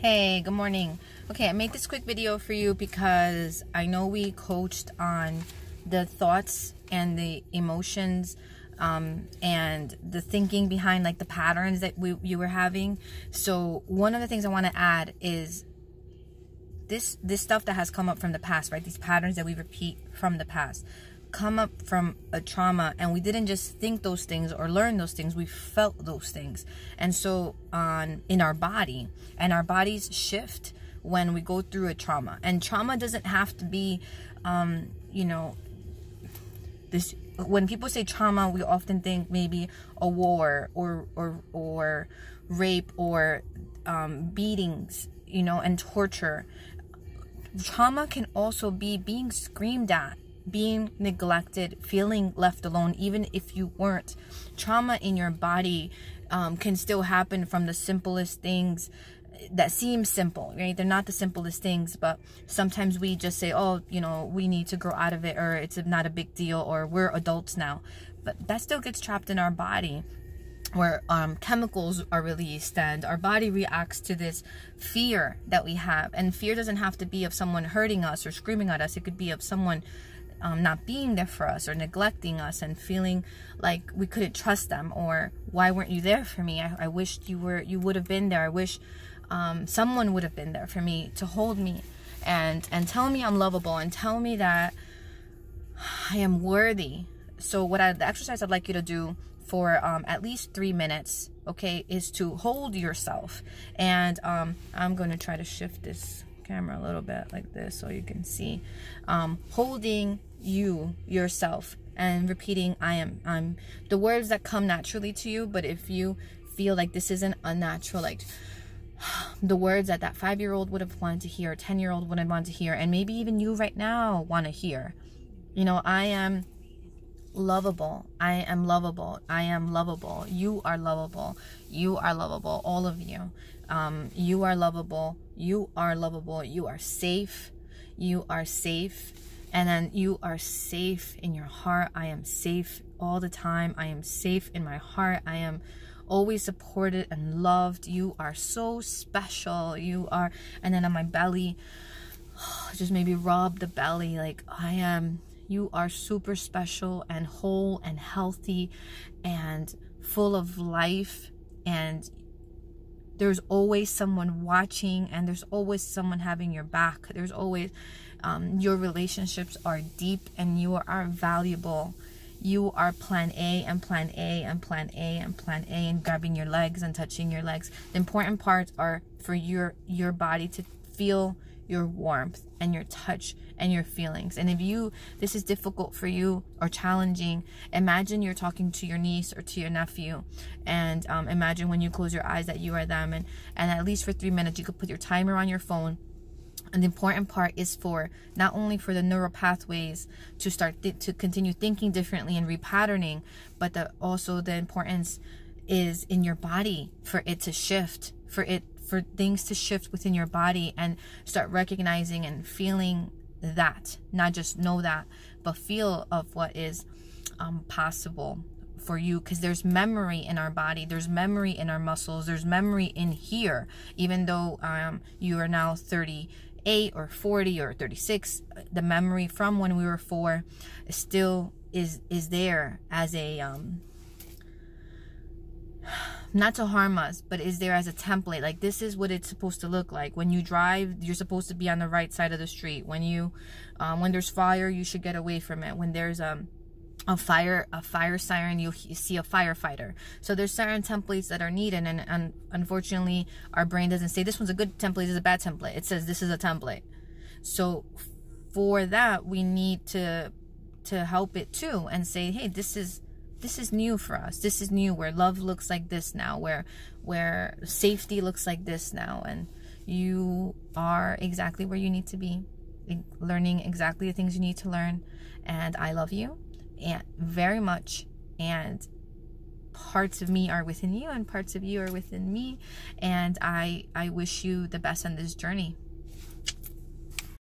Hey, good morning. Okay, I made this quick video for you because I know we coached on the thoughts and the emotions and the thinking behind like the patterns that you were having. So one of the things I want to add is this stuff that has come up from the past, right? These patterns that we repeat from the past come up from a trauma, and we didn't just think those things or learn those things, we felt those things. And so in our body, and our bodies shift when we go through a trauma. And trauma doesn't have to be this. When people say trauma, we often think maybe a war or rape or beatings, and torture. Trauma can also be being screamed at, being neglected, feeling left alone, even if you weren't. Trauma in your body can still happen from the simplest things that seem simple, right? They're not the simplest things, but sometimes we just say, oh, we need to grow out of it, or it's not a big deal, or we're adults now. But that still gets trapped in our body, where chemicals are released and our body reacts to this fear that we have. And fear doesn't have to be of someone hurting us or screaming at us. It could be of someone not being there for us or neglecting us and feeling like we couldn't trust them, or why weren't you there for me? I wished you would have been there. I wish someone would have been there for me to hold me and tell me I'm lovable and tell me that I am worthy. So the exercise I'd like you to do for at least 3 minutes, okay, is to hold yourself. And I'm going to try to shift this camera a little bit like this so you can see. Holding yourself and repeating I'm the words that come naturally to you. But if you feel like this isn't unnatural, like the words that 5-year-old would have wanted to hear, 10-year-old would have wanted to hear, and maybe even you right now want to hear, I am lovable, I am lovable, I am lovable, you are lovable, you are lovable, all of you. You are lovable, you are lovable, you are safe, and then you are safe in your heart. I am safe all the time. I am safe in my heart. I am always supported and loved. You are so special. You are. And then on my belly, just maybe rub the belly, like you are super special and whole and healthy and full of life, and there's always someone watching, and there's always someone having your back. There's always your relationships are deep, and you are valuable. You are plan A and plan A and plan A and plan A, and grabbing your legs and touching your legs. The important parts are for your body to feel your warmth and your touch and your feelings. And if this is difficult for you or challenging, imagine you're talking to your niece or to your nephew, and imagine when you close your eyes that you are them, and at least for 3 minutes you could put your timer on your phone. And the important part is for not only for the neural pathways to start to continue thinking differently and repatterning, but also the importance is in your body for it to shift, for things to shift within your body, and start recognizing and feeling that, not just know that, but feel of what is possible for you. Because there's memory in our body, there's memory in our muscles, there's memory in here. Even though you are now 38 or 40 or 36, the memory from when we were 4 still is there as a not to harm us, but is there as a template. Like, this is what it's supposed to look like. When you drive, you're supposed to be on the right side of the street. When there's fire, you should get away from it. When there's a fire siren, you see a firefighter. So there's certain templates that are needed, and unfortunately our brain doesn't say this one's a good template, this is a bad template. It says this is a template. So for that, we need to help it too, and say, hey, this is new for us. This is new, where love looks like this now, where safety looks like this now, and you are exactly where you need to be, learning exactly the things you need to learn. And I love you and very much, and parts of me are within you and parts of you are within me, and I wish you the best on this journey.